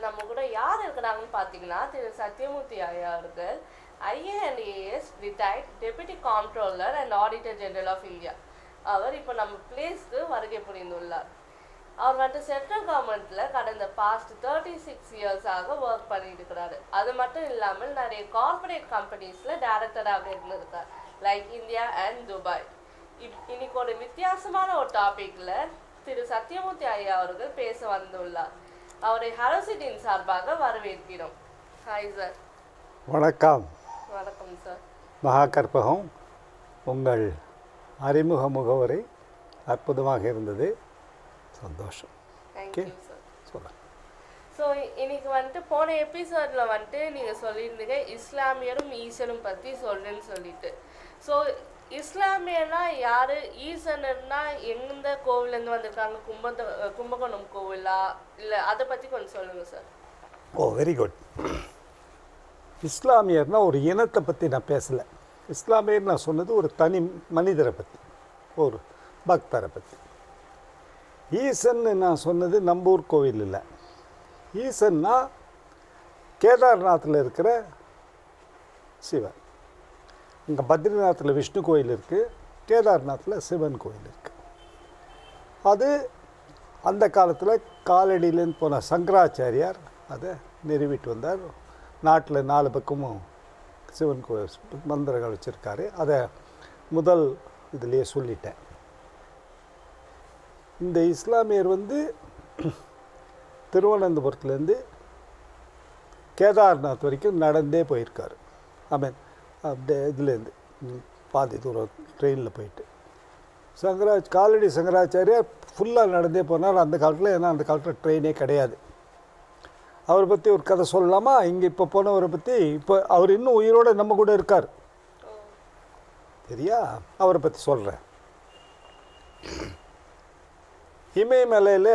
நம்ம கூட யார் இருக்கிறாங்கன்னு பார்த்தீங்கன்னா திரு சத்யமூர்த்தி ஐயா அவர்கள் IANAS retired deputy comptroller and auditor general of India. அவர் இப்போ நம்ம பிளேஸ்க்கு வருகை புரிந்துள்ளார். அவர் வந்துட்டு சென்ட்ரல் கவர்மெண்ட்டில் கடந்த பாஸ்ட் 36 இயர்ஸாக ஒர்க் பண்ணிட்டு இருக்கிறாரு. அது மட்டும் இல்லாமல் நிறைய கார்பரேட் கம்பெனிஸில் டைரக்டராக இருந்திருக்கார், லைக் இந்தியா அண்ட் துபாய். இன்னைக்கு ஒரு வித்தியாசமான ஒரு டாபிக்ல திரு சத்யமூர்த்தி ஐயா அவர்கள் பேச வந்துள்ளார். அவரை ஹரோசிட்டின் சார்பாக வரவேற்கிறோம். Hi sir. வணக்கம். வணக்கம் சார். மகாகற்பகம், உங்கள் அறிமுக முகவரை அற்புதமாக இருந்தது. சந்தோஷம். Thank you sir. சொல்லுங்கள். ஸோ இன்னைக்கு வந்துட்டு போன எபிசோடில் வந்துட்டு நீங்கள் சொல்லியிருந்தீங்க இஸ்லாமியரும் ஈசனும் பற்றி சொல்லுன்னு சொல்லிட்டு. ஸோ இஸ்லாமியர்னா யார், ஈசன்னா எந்த கோவிலேருந்து வந்திருக்காங்க, கும்பகோணம் கோவிலா, இல்லை அதை பற்றி கொஞ்சம் சொல்லுங்கள் சார். ஓ, வெரி குட். இஸ்லாமியர்னா ஒரு இனத்தை பற்றி நான் பேசலை. இஸ்லாமியர் நான் சொன்னது ஒரு தனி மனிதரை பற்றி, ஒரு பக்தரை பற்றி. ஈசன்னு நான் சொன்னது நம்பூர் கோவில் இல்லை. ஈசன்னா கேதார்நாத்தில் இருக்கிற சிவன். இங்கே பத்ரிநாத்தில் விஷ்ணு கோயில் இருக்குது, கேதார்நாத்தில் சிவன் கோயில் இருக்குது. அது அந்த காலத்தில் காலடியிலேருந்து போன சங்கராச்சாரியார் அதை நிறுவிட்டு வந்தார். நாட்டில் 4 பக்கமும் சிவன் கோயில் மந்திரங்கள் வச்சுருக்காரு. அதை முதல் இதிலேயே சொல்லிட்டேன். இந்த இஸ்லாமியர் திருவனந்தபுரத்துலேருந்து கேதார்நாத் வரைக்கும் நடந்தே போயிருக்காரு. அப்படியே இதுலேருந்து பாதி தூரம் ட்ரெயினில் போயிட்டு காலடி சங்கராச்சாரியார் ஃபுல்லாக நடந்தே போனார் அந்த காலத்தில். ஏன்னா அந்த காலத்தில் ட்ரெயினே கிடையாது. அவரை பற்றி ஒரு கதை சொல்லலாமா? இங்கே இப்போ போனவரை பற்றி. இப்போ அவர் இன்னும் உயிரோடு நம்ம கூட இருக்கார், சரியா? அவரை பற்றி சொல்கிறேன். இமயமலையில்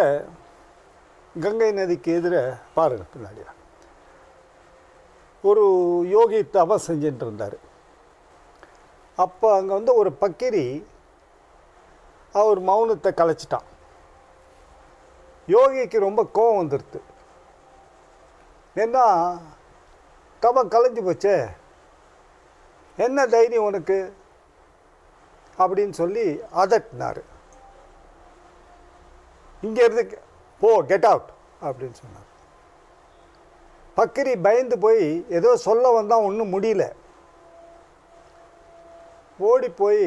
கங்கை நதிக்கு எதிர பாருங்கள், பின்னாடி ஒரு யோகி தபம் செஞ்சுட்டு இருந்தார். அப்போ அங்கே ஒரு பக்கிரி அவர் மௌனத்தை கலைச்சிட்டான். யோகிக்கு ரொம்ப கோபம் வந்துடுது. ஏன்னா தபம் கலைஞ்சி போச்சே, என்ன தைரியம் உனக்கு அப்படின்னு சொல்லி அதட்டினார். இங்கேருந்து போ, கெட் அவுட் அப்படின்னு சொன்னார். பக்கிரி பயந்து போய் ஏதோ சொல்ல வந்தால் ஒன்றும் முடியல. ஓடி போய்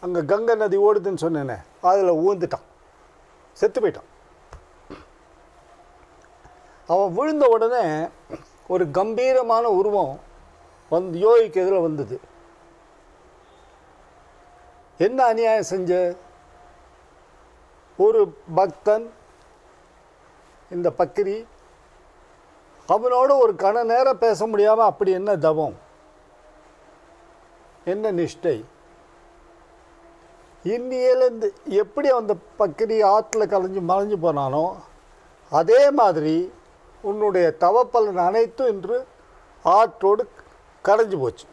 அங்கே கங்கை நதி ஓடுதுன்னு சொன்னேனே, அதில் ஊந்துட்டான், செத்து போயிட்டான். அவன் விழுந்த உடனே ஒரு கம்பீரமான உருவம் யோகிக்கு எதில் வந்தது. என்ன அநியாயம் செஞ்ச? ஒரு பக்தன் இந்த பக்கிரி, அவனோட ஒரு கண நேரம் பேச முடியாமல் அப்படி என்ன தவம், என்ன நிஷ்டை? இன்னிலேருந்து எப்படி அந்த பக்கிரி ஆற்றுல மறைஞ்சு போனானோ அதே மாதிரி உன்னுடைய தவப்பலன் அனைத்தும் இன்று ஆற்றோடு கரைஞ்சு போச்சு.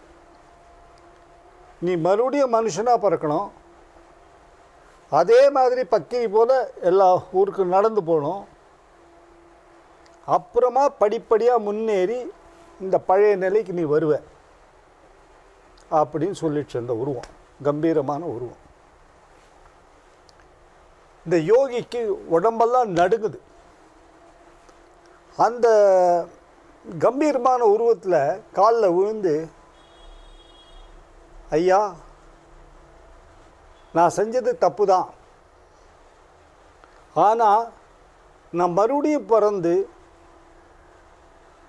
நீ மறுபடியும் மனுஷனாக பிறக்கணும். அதே மாதிரி பக்கிரி போல் எல்லா ஊருக்கும் நடந்து போகணும். அப்புறமா படிப்படியாக முன்னேறி இந்த பழைய நிலைக்கு நீ வருவ அப்படின்னு சொல்லிட்டு இருந்த உருவம், கம்பீரமான உருவம். இந்த யோகிக்கு உடம்பெல்லாம் நடுங்குது. அந்த கம்பீரமான உருவத்தில் காலில் விழுந்து, ஐயா, நான் செஞ்சது தப்பு தான். ஆனால் நான் மறுபடியும் பிறந்து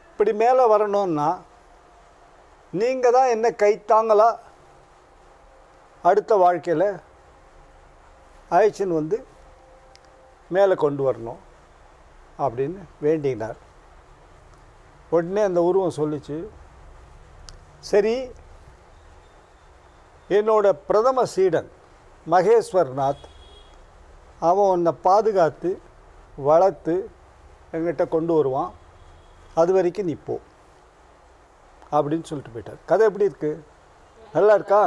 இப்படி மேலே வரணும்னா நீங்கள் தான் என்ன கைத்தாங்களா அடுத்த வாழ்க்கையில் அழைச்சின்னு மேலே கொண்டு வரணும் அப்படின்னு வேண்டினார். உடனே அந்த உருவம் சொல்லிச்சு, சரி, என்னோட பிரதம சீடன் மகேஸ்வர்நாத், அவன் உன்னை பாதுகாத்து வளர்த்து என்கிட்ட கொண்டு வருவான், அது வரைக்கும் நீ போ அப்படின்னு சொல்லிட்டு போயிட்டார். கதை எப்படி இருக்கு? நல்லா இருக்கா?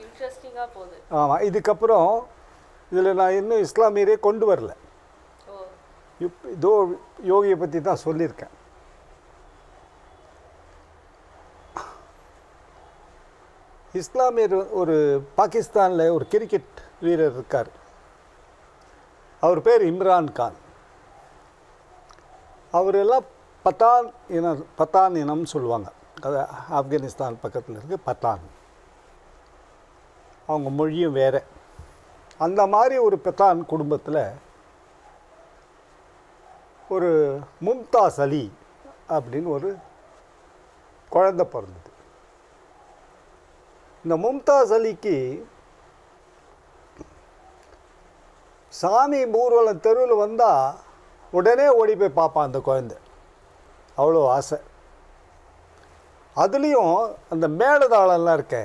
இன்ட்ரெஸ்டிங்காக போகுது. ஆமாம். இதுக்கப்புறம் இதில் நான் இன்னும் இஸ்லாமியரே கொண்டு வரல. இதோ யோகியை பற்றி தான் சொல்லியிருக்கேன். இஸ்லாமியர் ஒரு பாகிஸ்தானில் ஒரு கிரிக்கெட் வீரர் இருக்கார். அவர் பேர் இம்ரான் கான். அவரெல்லாம் பத்தான் இனம்னு சொல்லுவாங்க. அது ஆப்கானிஸ்தான் பக்கத்தில் இருக்குது பத்தான். அவங்க மொழியும் வேறு. அந்த மாதிரி ஒரு பத்தான் குடும்பத்தில் ஒரு மும்தாஸ் அலி அப்படின்னு ஒரு குழந்தை பிறந்தது. இந்த மும்தாஸ் அலிக்கு சாமி ஊர்வலம் தெருவில் வந்தால் உடனே ஓடி போய் பார்ப்பான் அந்த குழந்தை. அவ்வளோ ஆசை. அதுலேயும் அந்த மேலதாளம்லாம் இருக்க,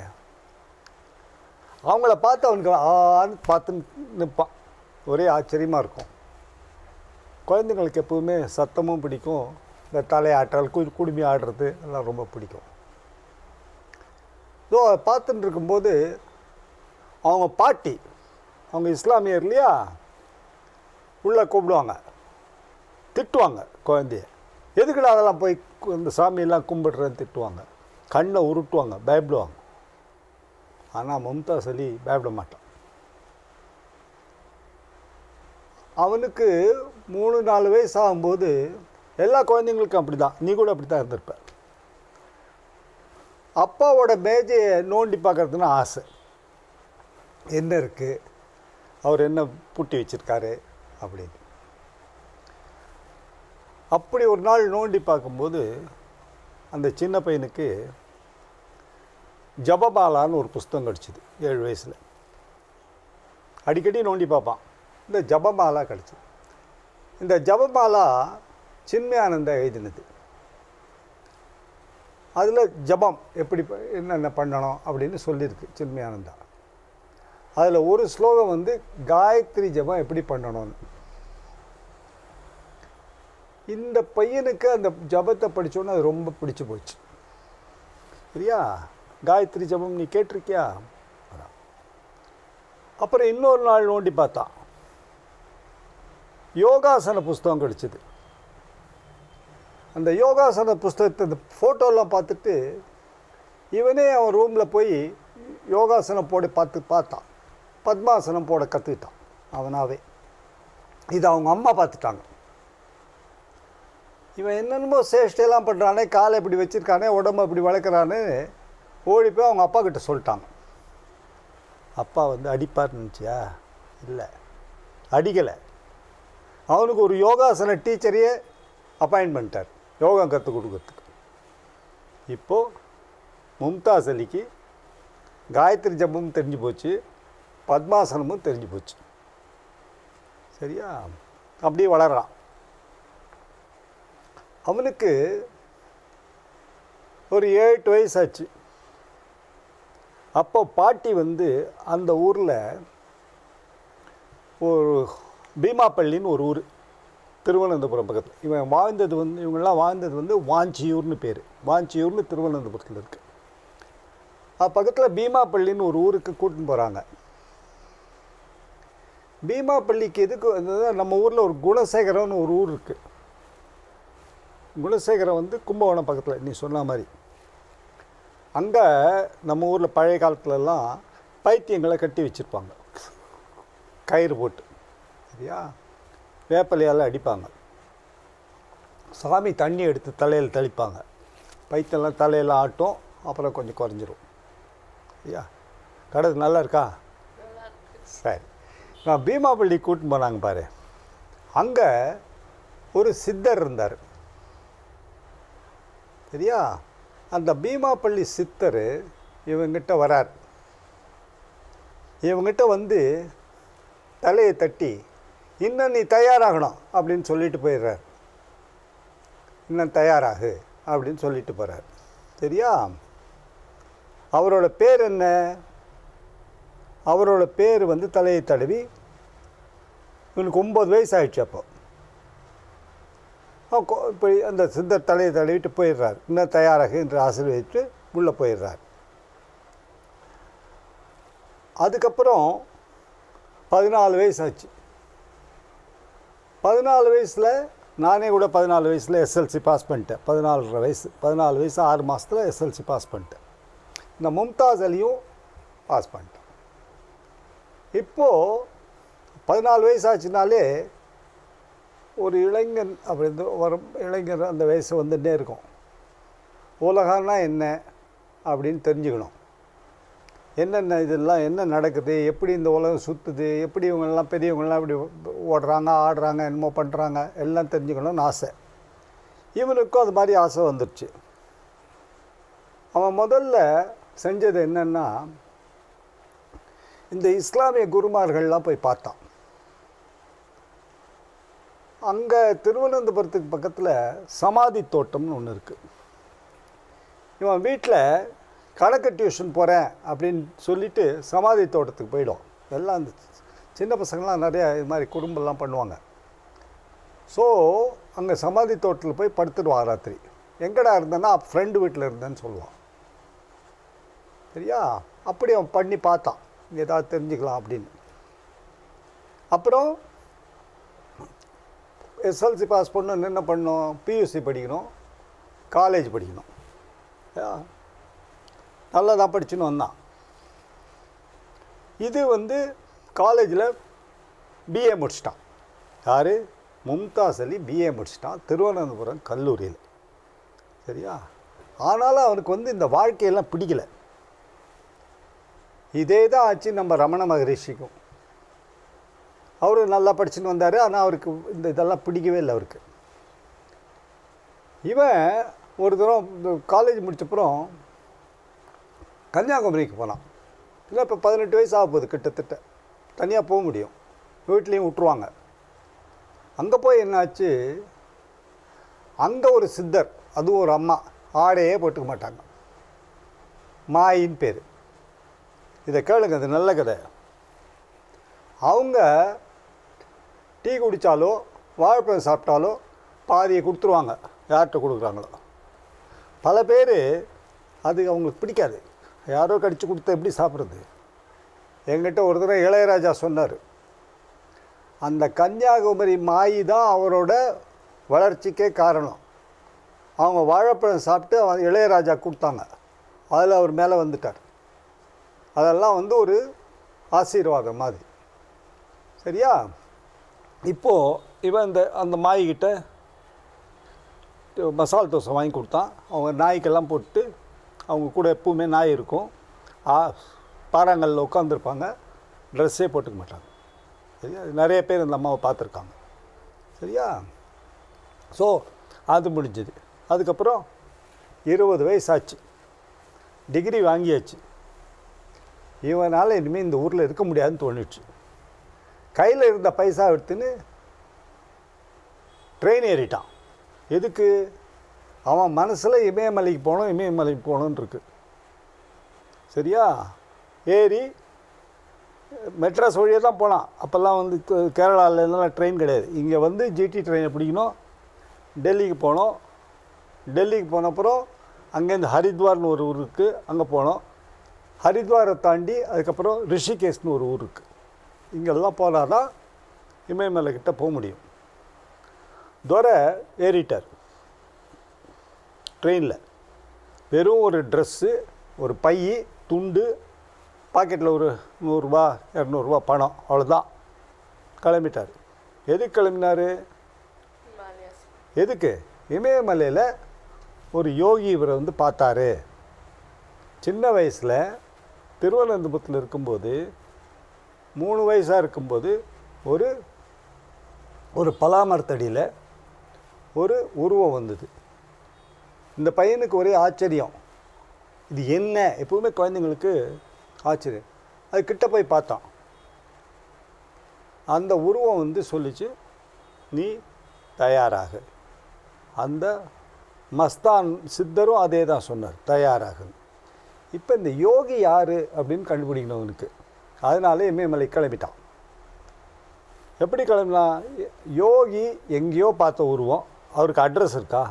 அவங்கள பார்த்து அவனுக்கு ஆன்னு பார்த்து நிற்பான். ஒரே ஆச்சரியமாக இருக்கும். குழந்தைங்களுக்கு எப்போவுமே சத்தமும் பிடிக்கும், இந்த தலையாட்டல் குடுமி ஆடுறது எல்லாம் ரொம்ப பிடிக்கும். ஸோ பார்த்துட்டு இருக்கும்போது அவங்க பாட்டி, அவங்க இஸ்லாமியர் இல்லையா, உள்ளே கூப்பிடுவாங்க, திட்டுவாங்க குழந்தைய. எதுக்குடா அதெல்லாம் போய் இந்த சாமியெல்லாம் கும்பிடுறேன்னு திட்டுவாங்க. கண்ணை உருட்டுவாங்க, பயப்படுவாங்க. ஆனால் மும்தாஸ் அலி பயப்பட மாட்டான். அவனுக்கு 3-4 வயசு ஆகும்போது எல்லா குழந்தைங்களுக்கும் அப்படி தான், நீ கூட அப்படி தான் இருந்திருப்ப. அப்பாவோட மேஜையை நோண்டி பார்க்கறதுன்னு ஆசை. என்ன இருக்குது, அவர் என்ன பூட்டி வச்சுருக்காரு அப்படின்னு. அப்படி ஒரு நாள் நோண்டி பார்க்கும்போது அந்த சின்ன பையனுக்கு ஜபமாலான்னு ஒரு புஸ்தகம் கிடச்சிது. 7 வயசில் அடிக்கடி நோண்டி பார்ப்பான். இந்த ஜபமாலா கிடச்சிது. இந்த ஜபமாலா சின்மயானந்தா எழுதினது. அதில் ஜபம் எப்படி என்னென்ன பண்ணணும் அப்படின்னு சொல்லியிருக்கு சின்மயானந்தா. அதில் ஒரு ஸ்லோகம் வந்து காயத்ரி ஜபம் எப்படி பண்ணணும்னு. இந்த பையனுக்கு அந்த ஜபத்தை படித்தோன்னு அது ரொம்ப பிடிச்சி போச்சு. சரியா, காயத்ரி ஜபம் நீ கேட்டிருக்கியா? அப்புறம் இன்னொரு நாள் நோண்டி பார்த்தான், யோகாசன புஸ்தகம் கிடச்சிது. அந்த யோகாசன புஸ்தகத்தை அந்த ஃபோட்டோலாம் பார்த்துட்டு இவனே அவன் ரூமில் போய் யோகாசனம் போட பார்த்தான். பத்மாசனம் போட கற்றுக்கிட்டான் அவனாவே. இது அவங்க அம்மா பார்த்துட்டாங்க. இவன் என்னென்னமோ சேஷ்டையெல்லாம் பண்ணுறானே, காலை இப்படி வச்சுருக்கானே, உடம்பு இப்படி வளர்க்குறானே, ஓடி போய் அவங்க அப்பா கிட்ட சொல்லிட்டாங்க. அப்பா வந்து அடிப்பார்னு நினச்சியா? இல்லை, அடிக்கலை. அவனுக்கு ஒரு யோகாசன டீச்சரையே அப்பாயின்ட் பண்ணிட்டார் யோகா கற்றுக் கொடுக்கறதுக்கு. இப்போது மும்தாஸ் அலிக்கு காயத்ரி ஜபமும் தெரிஞ்சு போச்சு, பத்மாசனமும் தெரிஞ்சு போச்சு. சரியா, அப்படியே வளர்றான். அவனுக்கு ஒரு 8 வயசு ஆச்சு. அப்போ பாட்டி வந்து அந்த ஊரில் ஒரு பீமாப்பள்ளின்னு ஒரு ஊர், திருவனந்தபுரம் பக்கத்தில். இவங்கெல்லாம் வாழ்ந்தது வந்து வாஞ்சியூர்னு பேர். வாஞ்சியூர்னு திருவனந்தபுரத்தில் இருக்குது. பக்கத்தில் பீமாப்பள்ளின்னு ஒரு ஊருக்கு கூட்டின்னு போகிறாங்க. பீமாப்பள்ளிக்கு எதுக்கு, நம்ம ஊரில் ஒரு குணசேகரம்னு ஒரு ஊர் இருக்குது. குணசேகரம் வந்து கும்பகோணம் பக்கத்தில், நீ சொன்ன மாதிரி. அங்கே நம்ம ஊரில் பழைய காலத்துலலாம் பைத்தியங்களை கட்டி வச்சுருப்பாங்க, கயிறு போட்டு. சரியா, வேப்பலையால் அடிப்பாங்க. சாமி தண்ணி எடுத்து தலையில் தெளிப்பாங்க. பைத்தியெல்லாம் தலையில் ஆட்டும், அப்புறம் கொஞ்சம் குறைஞ்சிரும். சரியா, கடை நல்லா இருக்கா? சரி, நான் பீமாப்பள்ளி கூட்டின்னு போனாங்க பாரு. அங்கே ஒரு சித்தர் இருந்தார். சரியா, அந்த பீமாப்பள்ளி சித்தர் இவங்கிட்ட வரார். இவங்கிட்ட வந்து தலையை தட்டி, இன்னும் நீ தயாராகணும் அப்படின்னு சொல்லிட்டு போயிடுறார். இன்னும் தயாராகு அப்படின்னு சொல்லிட்டு போகிறார். சரியா, அவரோட பேர் என்ன? அவரோட பேர் வந்து தலையை தடவி, இவனுக்கு 9 வயசு ஆயிடுச்சு. அப்போ இப்போ அந்த சித்தர் தலையை தடவிட்டு போயிடுறார். இன்னும் தயாராக என்று ஆசீர்வதித்து உள்ளே போயிடுறார். அதுக்கப்புறம் 14 வயசு ஆச்சு. 14 வயசில் நானே கூட 14 வயசில் எஸ்எல்சி பாஸ் பண்ணிட்டேன். 14 வயசு 6 மாதத்தில் எஸ்எல்சி பாஸ் பண்ணிட்டேன். இந்த மும்தாஸ் அலியும் பாஸ் பண்ணிட்டேன். இப்போது 14 வயசு ஆச்சுனாலே ஒரு இளைஞன் அப்படி வரும் இளைஞர் அந்த வயசு வந்துட்டே இருக்கும். உலகம்னா என்ன அப்படின்னு தெரிஞ்சுக்கணும். என்னென்ன இதெல்லாம் என்ன நடக்குது, எப்படி இந்த உலகம் சுற்றுது, எப்படி இவங்கெல்லாம் பெரியவங்கெல்லாம் இப்படி ஓடுறாங்க ஆடுறாங்க என்னமோ பண்ணுறாங்க எல்லாம் தெரிஞ்சுக்கணும்னு ஆசை. இவனுக்கும் அது மாதிரி ஆசை வந்துடுச்சு. அவன் முதல்ல செஞ்சது என்னென்னா, இந்த இஸ்லாமிய குருமார்கள்லாம் போய் பார்த்தான். அங்கே திருவனந்தபுரத்துக்கு பக்கத்தில் சமாதி தோட்டம்னு ஒன்று இருக்குது. இவன் வீட்டில் கணக்கு டியூஷன் போகிறேன் அப்படின்னு சொல்லிவிட்டு சமாதி தோட்டத்துக்கு போயிடும். எல்லாம் அந்த சின்ன பசங்கள்லாம் நிறையா இது மாதிரி குறும்பெல்லாம் பண்ணுவாங்க. ஸோ அங்கே சமாதி தோட்டத்தில் போய் படுத்துடுவான் ராத்திரி. எங்கடா இருந்தேன்னா ஃப்ரெண்டு வீட்டில் இருந்தேன்னு சொல்லுவான். சரியா? அப்படி அவன் பண்ணி பார்த்தான், ஏதாவது தெரிஞ்சுக்கலாம் அப்படின்னு. அப்புறம் எஸ்எல்சி பாஸ் பண்ணணும், என்ன பண்ணணும், பியூசி படிக்கணும், காலேஜ் படிக்கணும். நல்லா தான் படிச்சுன்னு வந்தான். இது காலேஜில் பிஏ முடிச்சிட்டான். யார்? மும்தாஸ் அலி பிஏ முடிச்சிட்டான் திருவனந்தபுரம் கல்லூரியில். சரியா? ஆனாலும் அவனுக்கு இந்த வாழ்க்கையெல்லாம் பிடிக்கலை. இதே தான் ஆச்சு நம்ம ரமண மகரிஷிக்கும். அவர் நல்லா படிச்சுன்னு வந்தார், ஆனால் அவருக்கு இதெல்லாம் பிடிக்கவே இல்லை அவருக்கு. இவன் ஒரு தரம் இந்த காலேஜ் முடிச்சப்புறம் கன்னியாகுமரிக்கு போனான். இல்லை இப்போ 18 வயசு ஆக போகுது கிட்டத்தட்ட. தனியாக போக முடியும், வீட்லேயும் விட்டுருவாங்க. அங்கே போய் என்னாச்சு, அங்கே ஒரு சித்தர், அதுவும் ஒரு அம்மா, ஆடையே போட்டுக்க மாட்டாங்க, மாயின்னு பேர். இதை கேளுங்க, அது நல்ல கதை. அவங்க டீ குடித்தாலோ வாழைப்பழம் சாப்பிட்டாலோ பாதியை கொடுத்துருவாங்க யார்கிட்ட கொடுக்குறாங்களோ. பல பேர் அது அவங்களுக்கு பிடிக்காது, யாரோ கடித்து கொடுத்தா எப்படி சாப்பிட்றது. என்கிட்ட ஒரு தடவை இளையராஜா சொன்னார், அந்த கன்னியாகுமரி மாயி தான் அவரோட வளர்ச்சிக்கே காரணம். அவங்க வாழைப்பழம் சாப்பிட்டு இளையராஜா கொடுத்தாங்க, அதில் அவர் மேலே வந்துட்டார். அதெல்லாம் ஒரு ஆசீர்வாதம் மாதிரி. சரியா? இப்போது இவன் அந்த மாய்கிட்ட மசால் தோசை வாங்கி கொடுத்தான். அவங்க நாய்க்கெல்லாம் போட்டு, அவங்க கூட எப்பவுமே நாய் இருக்கும், பாறாங்கல்ல உட்காந்துருப்பாங்க, ட்ரெஸ்ஸே போட்டுக்க மாட்டாங்க. சரியா? நிறைய பேர் இந்த அம்மாவை பார்த்துருக்காங்க. சரியா? ஸோ அது முடிஞ்சது. அதுக்கப்புறம் 20 வயசாச்சு, டிகிரி வாங்கியாச்சு. இவனால் இனிமேல் இந்த ஊரில் இருக்க முடியாதுன்னு தோணிடுச்சு. கையில் இருந்த பைசா எடுத்துன்னு ட்ரெயின் ஏறிட்டான். எதுக்கு? அவன் மனசில் இமயமலைக்கு போகணுன்னு இருக்கு. சரியா? ஏறி மெட்ராஸ் வழியாக தான் போனான். அப்போல்லாம் கேரளாவிலலாம் ட்ரெயின் கிடையாது. இங்கே ஜிடி ட்ரெயினை பிடிக்கணும், டெல்லிக்கு போனோம். டெல்லிக்கு போனப்புறம் அங்கேருந்து ஹரித்வார்னு ஒரு ஊர் இருக்குது, அங்கே போனோம். ஹரித்வாரை தாண்டி அதுக்கப்புறம் ரிஷிகேஷ்னு ஒரு ஊர் இருக்குது. இங்கெல்லாம் போனால் தான் இமயமலைக்கிட்ட போக முடியும். துரை ஏறிட்டார் ட்ரெயினில். வெறும் ஒரு ட்ரெஸ்ஸு, ஒரு பை, துண்டு, பாக்கெட்டில் ஒரு 100 ரூபா 200 ரூபா பணம், அவ்வளோதான். கிளம்பிட்டார். எதுக்கு கிளம்பினார்? எதுக்கு? இமயமலையில் ஒரு யோகி இவரை பார்த்தாரு. சின்ன வயசில் திருவனந்தபுரத்தில் இருக்கும்போது, 3 வயசாக இருக்கும்போது ஒரு பலாமரத்தடியில் ஒரு உருவம் வந்தது. இந்த பையனுக்கு ஒரே ஆச்சரியம், இது என்ன? எப்பவுமே குழந்தைங்களுக்கு ஆச்சரியம். அது கிட்ட போய் பார்த்தான். அந்த உருவம் சொல்லிச்சு, நீ தயாராக. அந்த மஸ்தான் சித்தரும் அதே தான் சொன்னார், தயாராக. இப்போ இந்த யோகி யார் அப்படின்னு கண்டுபிடிக்கணும் அவனுக்கு. அதனால இமயமலை கிளம்பிட்டான். எப்படி கிளம்பலாம்? யோகி எங்கேயோ பார்த்த உருவம். அவருக்கு அட்ரஸ் இருக்கா,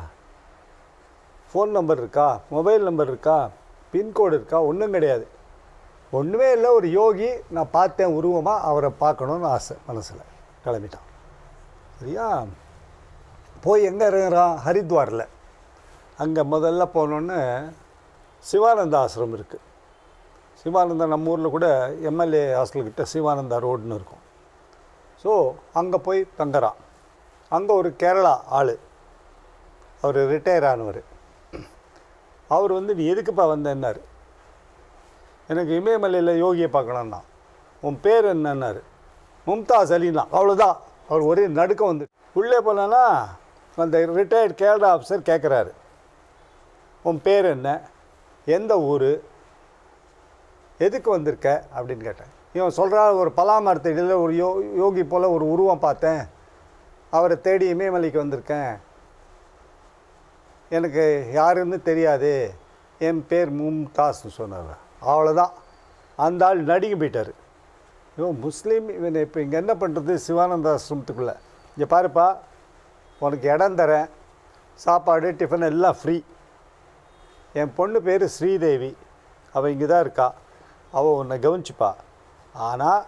ஃபோன் நம்பர் இருக்கா, மொபைல் நம்பர் இருக்கா, பின்கோடு இருக்கா? ஒன்றும் கிடையாது. ஒன்றுமே இல்லை. ஒரு யோகி நான் பார்த்தேன் உருவமாக, அவரை பார்க்கணுன்னு ஆசை மனசில். கிளம்பிட்டான். சரியா? போய் எங்கே இறங்குறான்? ஹரித்வாரில். அங்கே முதல்ல போனோன்னு சிவானந்தா ஆசிரமம் இருக்குது. சிவானந்தா நம்ம ஊரில் கூட எம்எல்ஏ ஹாஸ்டல்கிட்ட சிவானந்தா ரோடுன்னு இருக்கும். ஸோ அங்கே போய் தங்குறான். அங்கே ஒரு கேரளா ஆள், அவர் ரிட்டையர் ஆனவர். அவர் வந்து நீ எதுக்குப்பா வந்தேன்னாரு. எனக்கு இமயமலையில் யோகியை பார்க்கணுன்னா. உன் பேர் என்னன்னாரு. மும்தாஸ் அலினா. அவ்வளோதான். அவர் ஒரே நடுக்கம் வந்து உள்ளே போனான்னா அந்த ரிட்டையர்ட் கேரளா ஆஃபீஸர் கேட்குறாரு, உன் பேர் என்ன, எந்த ஊர், எதுக்கு வந்திருக்க அப்படின்னு கேட்டேன். இவன் சொல்கிறா, ஒரு பலாமரத்தடியில் ஒரு யோகி போல் ஒரு உருவம் பார்த்தேன், அவரை தேடி இமயமலைக்கு வந்திருக்கேன், எனக்கு யாருன்னு தெரியாது, என் பேர் மும்தாஸ்ன்னு சொன்னார். அவ்வளோதான். அந்த ஆள் நடுங்கி போயிட்டார். இவன் முஸ்லீம், இவன் இப்போ இங்கே என்ன பண்ணுறது? சிவானந்த ஆசிரமத்துக்குள்ளே இங்கே பாருப்பா, உனக்கு இடம் தரேன், சாப்பாடு டிஃபன் எல்லாம் ஃப்ரீ. என் பொண்ணு பேர் ஸ்ரீதேவி, அவள் இங்கே தான் இருக்கா, அவள் உன்னை கவனிச்சுப்பா, ஆனால்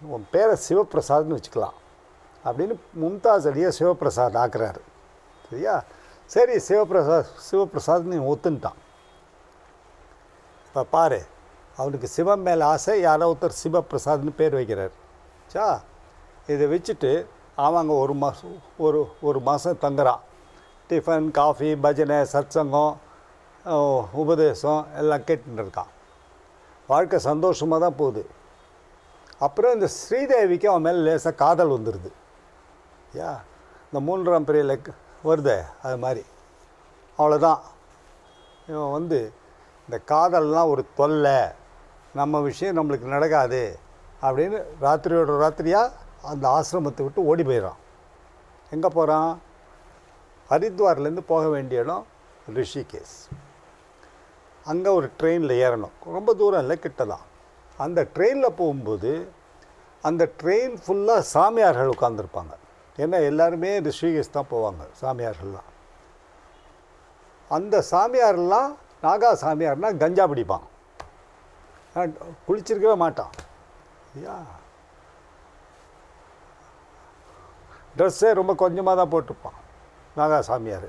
உன் பேரை சிவபிரசாத்னு வச்சுக்கலாம் அப்படின்னு மும்தாஸ் அலியை சிவபிரசாத் ஆக்குறாரு. சரியா? சரி, சிவபிரசாத்னு ஒத்துன்ட்டான். இப்போ பாரு, அவனுக்கு சிவம் மேலே ஆசை, யாரோ ஒருத்தர் சிவபிரசாத்னு பேர் வைக்கிறார். சா, இதை வச்சுட்டு அவன் அங்கே ஒரு மாதம் தங்குறான். டிஃபன், காஃபி, பஜனை, சத்சங்கம், உபதேசம் எல்லாம் கேட்டுன்னு இருக்கான். வாழ்க்கை சந்தோஷமாக தான் போகுது. அப்புறம் இந்த ஸ்ரீதேவிக்கு அவன் மேலே லேசாக காதல் வந்துடுது. இந்த 3ஆம் பிறையில் வருதே அது மாதிரி. அவ்வளோதான். இவன் வந்து இந்த காதல்லாம் ஒரு தொல்லை, நம்ம விஷயம் நம்மளுக்கு நடக்காது அப்படின்னு ராத்திரியோட ராத்திரியாக அந்த ஆசிரமத்தை விட்டு ஓடி போயிடறான். எங்கே போகிறான்? ஹரித்வார்லேருந்து போக வேண்டிய இடம் ரிஷிகேஷ். அங்கே ஒரு ட்ரெயினில் ஏறணும். ரொம்ப தூரம் இல்லை, கிட்ட தான். அந்த ட்ரெயினில் போகும்போது அந்த ட்ரெயின் ஃபுல்லாக சாமியார்கள் உட்காந்துருப்பாங்க. ஏன்னா எல்லாருமே ரிஷிகேஷ் தான் போவாங்க, சாமியார்கள்லாம். அந்த சாமியாரெல்லாம் நாகா சாமியார்னால் கஞ்சா பிடிப்பான், குளிச்சிருக்கவே மாட்டான். ஐயா, ட்ரெஸ்ஸே ரொம்ப கொஞ்சமாக தான் போட்டிருப்பான் நாகா சாமியார்.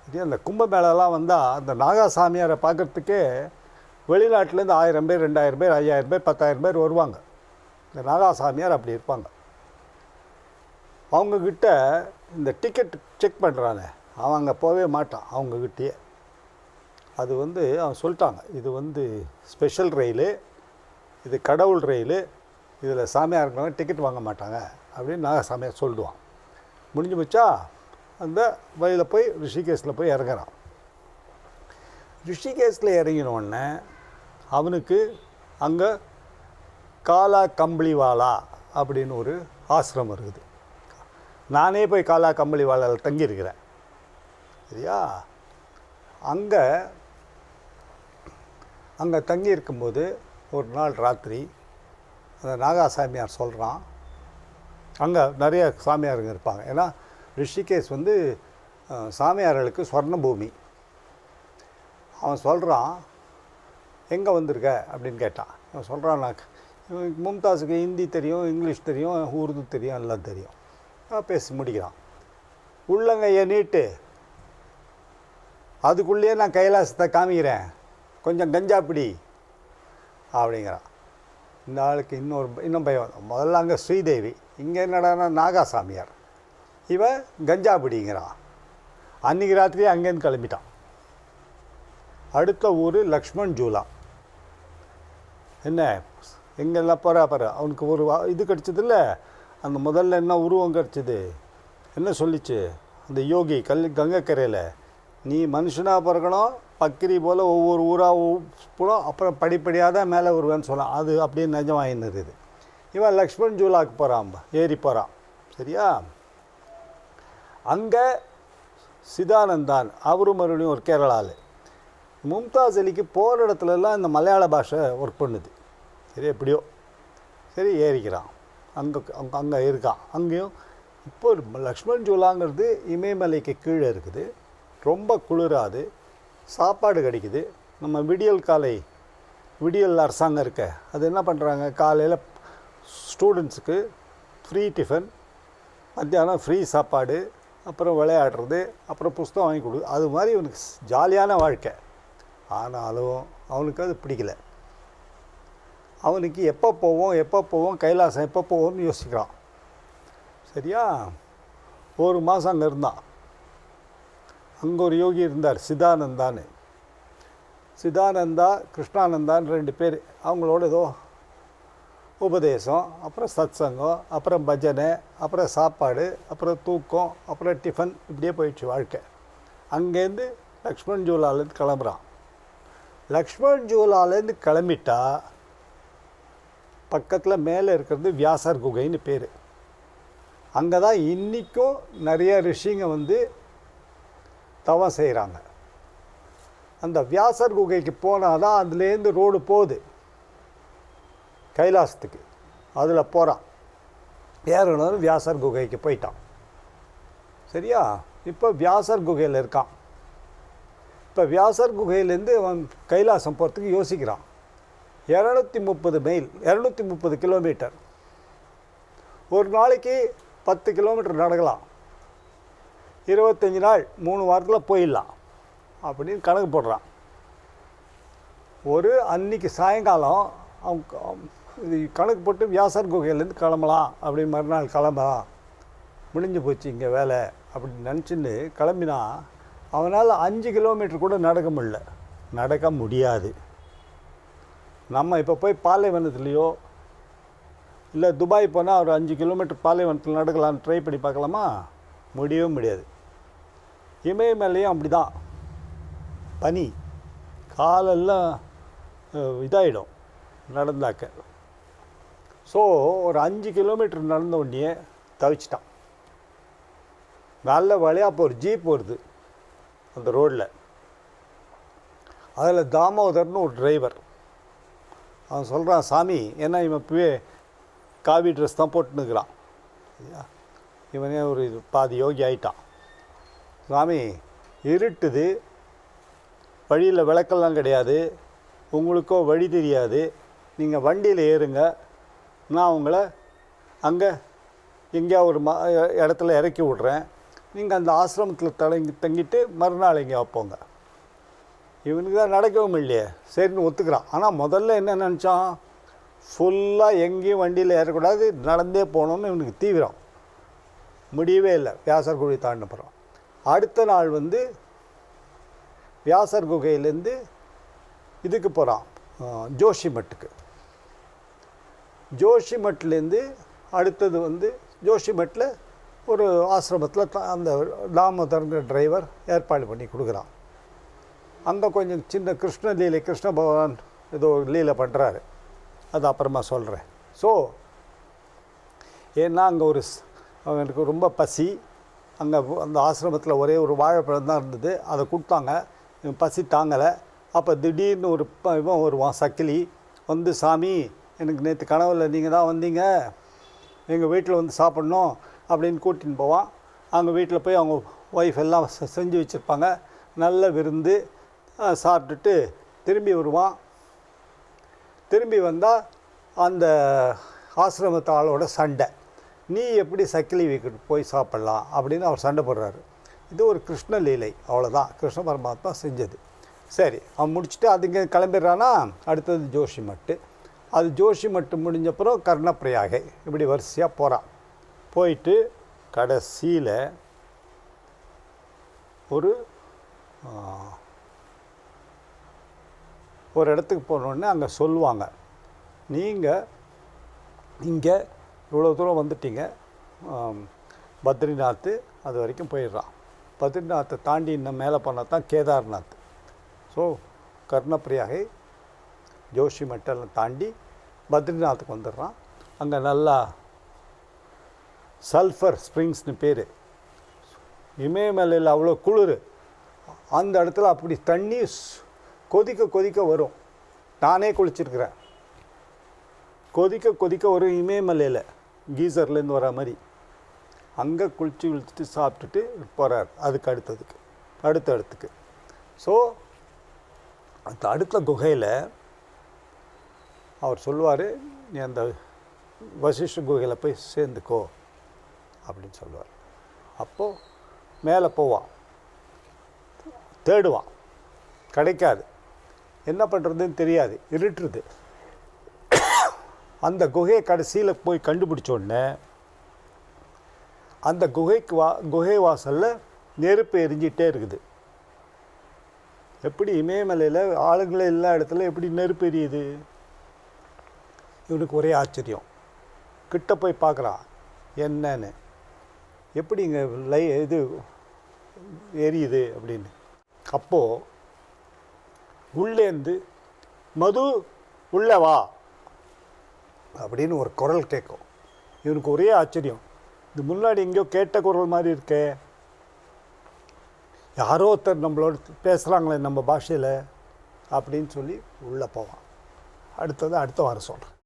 இதே அந்த கும்பமேளாலாம் வந்தால் அந்த நாகா சாமியாரை பார்க்குறதுக்கே வெளிநாட்டிலேருந்து 1000 பேர், 2000 பேர், 5000 பேர், 10,000 பேர் வருவாங்க. இந்த நாகா சாமியார் அப்படி இருப்பாங்க. அவங்கக்கிட்ட இந்த டிக்கெட் செக் பண்ணுறானே, அவன் அங்கே போகவே மாட்டான் அவங்கக்கிட்டேயே. அது வந்து அவன் சொல்லிட்டாங்க, இது வந்து ஸ்பெஷல் ரயிலு, இது கடவுள் ரயிலு, இதில் சாமியார் இருக்கிறவங்க டிக்கெட் வாங்க மாட்டாங்க அப்படின்னு நாகா சாமியார் சொல்லிடுவான். முடிஞ்சு போச்சா, அந்த வழியில் போய் ரிஷிகேஷில் போய் இறங்குறான். ரிஷிகேஷில் இறங்கினோடனே அவனுக்கு அங்கே காலா கம்பளிவாலா அப்படின்னு ஒரு ஆசிரமம் இருக்குது. நானே போய் காலா கம்பளிவாலாவில் தங்கியிருக்கிறேன். சரியா? அங்கே தங்கி இருக்கும்போது ஒரு நாள் ராத்திரி அந்த நாகா சாமியார் சொல்கிறான், அங்கே நிறைய சாமியாருங்க இருப்பாங்க. ஏன்னா ரிஷிகேஷ் வந்து சாமியார்களுக்கு சொர்ண பூமி. அவன் சொல்கிறான், எங்கே வந்திருக்க அப்படின்னு கேட்டான். அவன் சொல்கிறான், நான் மும்தாஸுக்கு ஹிந்தி தெரியும், இங்கிலீஷ் தெரியும், உருது தெரியும், எல்லாம் தெரியும். பேசி முடிக்கிறான். உள்ளங்கையை நீட்டு, அதுக்குள்ளேயே நான் கைலாசத்தை காமிக்கிறேன், கொஞ்சம் கஞ்சா பிடி அப்படிங்கிறான். இந்த ஆளுக்கு இன்னும் பயம். முதல்ல அங்கே ஸ்ரீதேவி, இங்கே என்னடானா நாகா சாமியார், இவன் கஞ்சா பிடிங்கிறான். அன்றைக்கி ராத்திரியே அங்கேருந்து கிளம்பிட்டான். அடுத்த ஊர் லக்ஷ்மண் ஜூலா. என்ன எங்கெல்லாம் பாரு, அவனுக்கு ஒரு இது கிடச்சதில்ல. அந்த முதல்ல என்ன உருவம் கிடச்சிது, என்ன சொல்லிச்சு அந்த யோகி கங்கைக்கரையில், நீ மனுஷனாக பிறக்கணும், பக்கிரி போல் ஒவ்வொரு ஊராக போகணும், அப்புறம் படிப்படியாக தான் மேலே வருவேன்னு சொல்லலாம். அது அப்படியே நிஜமாயின்னு. இவன் லக்ஷ்மண் ஜூலாவுக்கு போகிறான், ஏறி போகிறான். சரியா? அங்கே சிதானந்தான், அவரும் மறுபடியும் ஒரு கேரளாவில். மும்தாஸ் அலிக்கு போகிற இடத்துலலாம் இந்த மலையாள பாஷை ஒர்க் பண்ணுது. சரி, எப்படியோ சரி ஏறிக்கிறான். அங்கே இருக்கான். அங்கேயும் இப்போ லக்ஷ்மண் ஜூலாங்கிறது இமயமலைக்கு கீழே இருக்குது. ரொம்ப குளிராது, சாப்பாடு கிடைக்குது. நம்ம விடியல் அரசாங்கம் இருக்க, அது என்ன பண்ணுறாங்க, காலையில் ஸ்டூடெண்ட்ஸுக்கு ஃப்ரீ டிஃபன், மத்தியானம் ஃப்ரீ சாப்பாடு, அப்புறம் விளையாடுறது, அப்புறம் புஸ்தகம் வாங்கி கொடு, அது மாதிரி இவனுக்கு ஜாலியான வாழ்க்கை. ஆனாலும் அவனுக்கு அது பிடிக்கல. அவனுக்கு எப்போ போவோம் கைலாசம் எப்போ போவோம்னு யோசிக்கிறான். சரியா? ஒரு மாதம் அங்கே இருந்தான். அங்கே ஒரு யோகி இருந்தார், சிதானந்தான்னு. சிதானந்தா, கிருஷ்ணானந்தான்னு 2 பேர். அவங்களோட ஏதோ உபதேசம், அப்புறம் சத்சங்கம், அப்புறம் பஜனை, அப்புறம் சாப்பாடு, அப்புறம் தூக்கம், அப்புறம் டிஃபன், இப்படியே போயிடுச்சு வாழ்க்கை. அங்கேருந்து லக்ஷ்மண் ஜூலாலேருந்து கிளம்புறான். லக்ஷ்மண் ஜூலாலேருந்து கிளம்பிட்டா பக்கத்தில் மேலே இருக்கிறது வியாசர் குகைன்னு பேர். அங்கே தான் இன்றைக்கும் நிறைய ரிஷிங்க வந்து தவம் செய்கிறாங்க. அந்த வியாசர் குகைக்கு போனால் தான் அதுலேருந்து ரோடு போகுது கைலாசத்துக்கு. அதில் போகிறான். ஏறணும் வியாசர் குகைக்கு போயிட்டான். சரியா? இப்போ வியாசர் குகையில் இருக்கான். இப்போ வியாசர் குகையிலேருந்து அவன் கைலாசம் போகிறதுக்கு யோசிக்கிறான். 230 மைல், 230 கிலோமீட்டர். ஒரு நாளைக்கு 10 கிலோமீட்டர் நடக்கலாம். 25 நாள், 3 வாரத்தில் போயிடலாம் அப்படின்னு கணக்கு போடுறான். அன்றைக்கி சாயங்காலம் அவன் இது கணக்கு போட்டு வியாசர் குகையிலேருந்து கிளம்பலாம், அப்படின்னு மறுநாள் கிளம்பலாம், முடிஞ்சு போச்சு இங்கே வேலை அப்படின்னு நினச்சின்னு கிளம்பினா அவனால் 5 கிலோமீட்டர் கூட நடக்க முடியாது. நம்ம இப்போ போய் பாலைவனத்துலேயோ இல்லை துபாய் போனால் ஒரு 5 கிலோமீட்டர் பாலைவனத்தில் நடக்கலான்னு ட்ரை பண்ணி பார்க்கலாமா? முடியவே முடியாது. இமயமலையும் அப்படி தான். பனி, காலெல்லாம் இதாகிடும் நடந்தாக்க. ஸோ ஒரு 5 கிலோமீட்டர் நடந்த உடனே தவிச்சிட்டான். நல்ல வழியாக இப்போ ஒரு ஜீப் வருது அந்த ரோட்டில். அதில் தாமோதர்னு ஒரு டிரைவர். அவன் சொல்கிறான், சாமி, ஏன்னா இவன் இப்போவே காவி ட்ரெஸ் தான் போட்டுன்னுக்கிறான். இவனே ஒரு பாதி யோகி ஆயிட்டான். சாமி, இருட்டுது, வழியில் விளக்கெல்லாம் கிடையாது, உங்களுக்கோ வழி தெரியாது, நீங்கள் வண்டியில் ஏறுங்க, நான் உங்களை அங்கே எங்கேயா ஒரு இடத்துல இறக்கி விட்றேன், நீங்கள் அந்த ஆசிரமத்தில் தங்கிட்டு மறுநாள் எங்கேயா போங்க. இவனுக்கு தான் நடக்கவும் இல்லையே, சரின்னு ஒத்துக்கிறான். ஆனால் முதல்ல என்ன நினச்சான், ஃபுல்லாக எங்கேயும் வண்டியில் ஏறக்கூடாது, நடந்தே போகணுன்னு இவனுக்கு தீவிரம். முடியவே இல்லை. வியாசர் குகை தாண்டினப்புறம் அடுத்த நாள் வந்து வியாசர் குகையிலேருந்து இதுக்கு போகிறான், ஜோஷிமட்டுக்கு. ஜோஷிமட்லேருந்து அடுத்தது வந்து ஜோஷிமட்டில் ஒரு ஆசிரமத்தில் அந்த தாமோதர்ங்கிற டிரைவர் ஏற்பாடு பண்ணி கொடுக்குறான். அங்கே கொஞ்சம் சின்ன கிருஷ்ண லீலை, கிருஷ்ண பகவான் ஏதோ லீலை பண்ணுறாரு, அது அப்புறமா சொல்கிறேன். ஸோ ஏன்னா அங்கே அவனுக்கு ரொம்ப பசி. அங்கே அந்த ஆசிரமத்தில் ஒரே ஒரு வாழைப்பழம் தான் இருந்தது, அதை கொடுத்தாங்க. பசி தாங்கலை. அப்போ திடீர்னு இவன் வருவான், சக்கிலி வந்து, சாமி, எனக்கு நேற்று கனவில் நீங்கள் தான் வந்தீங்க, எங்கள் வீட்டில் வந்து சாப்பிட்ணும் அப்படின்னு கூட்டின்னு போவான். அவங்க வீட்டில் போய் அவங்க ஒய்ஃப் எல்லாம் செஞ்சு வச்சுருப்பாங்க, நல்ல விருந்து சாப்பிட்டுட்டு திரும்பி வருவான். திரும்பி வந்தால் அந்த ஆசிரமத்து ஆளோட சண்டை, நீ எப்படி சக்கிலி வீட்டுக்கு போய் சாப்பிட்லாம் அப்படின்னு அவர் சண்டை போடுறாரு. இது ஒரு கிருஷ்ண லீலை, அவ்வளோதான், கிருஷ்ண பரமாத்மா செஞ்சது. சரி, அவன் முடிச்சுட்டு அதுங்க கிளம்பிடுறானா. அடுத்தது ஜோஷிமட்டு. அது ஜோஷிமட்டு முடிஞ்சப்புறம் கர்ணப்பிரயாகை, இப்படி வரிசையாக போகிறான். போயிட்டு கடைசியில் ஒரு இடத்துக்கு போனோடனே அங்கே சொல்லுவாங்க, நீங்கள் இங்கே இவ்வளோ தூரம் வந்துட்டீங்க, பத்ரிநாத் அது வரைக்கும் போயிடுறான். பத்ரிநாத்தை தாண்டி இன்னும் மேலே போனால் தான் கேதார்நாத். ஸோ கர்ணப்பிரயாகை, ஜோஷிமட்டெல்லாம் தாண்டி பத்ரிநாத்துக்கு வந்துடுறான். அங்கே நல்லா சல்ஃபர் ஸ்ப்ரிங்ஸ்னு பேர். இமயமலையில் அவ்வளோ குளிர். அந்த இடத்துல அப்படி தண்ணி கொதிக்க வரும். நானே குளிச்சிருக்கிறேன். கொதிக்க வரும் இமயமலையில், கீசர்லேருந்து வர மாதிரி. அங்கே குளிச்சுட்டு சாப்பிட்டுட்டு போகிறார் அதுக்கு அடுத்த இடத்துக்கு. ஸோ அந்த அடுத்த குகையில் அவர் சொல்லுவார், நீ அந்த வசிஷ்ட குகையில் போய் சேர்ந்துக்கோ அப்படின்னு சொல்லுவார். அப்போது மேலே போவான், தேடுவான், கிடைக்காது, என்ன பண்ணுறதுன்னு தெரியாது, இருட்டுறது. அந்த குகையை கடைசியில் போய் கண்டுபிடிச்ச உடனே அந்த குகை வாசலில் நெருப்பு எரிஞ்சிட்டே இருக்குது. எப்படி இமயமலையில் ஆளுங்களே எல்லா இடத்துல எப்படி நெருப்பு எரியுது? இவனுக்கு ஒரே ஆச்சரியம். கிட்ட போய் பார்க்குறான் என்னன்னு, எப்படி இங்கே இது எரியுது அப்படின்னு. அப்போது உள்ளேந்து மது உள்ளே வா அப்படின்னு ஒரு குரல் கேட்கும். இவனுக்கு ஒரே ஆச்சரியம், இது முன்னாடி எங்கேயோ கேட்ட குரல் மாதிரி இருக்கே, யாரோ ஒருத்தர் நம்மளோட பேசுகிறாங்களே நம்ம பாஷையில் அப்படின்னு சொல்லி உள்ளே போவான். அடுத்த வாரம் சொல்கிறேன்.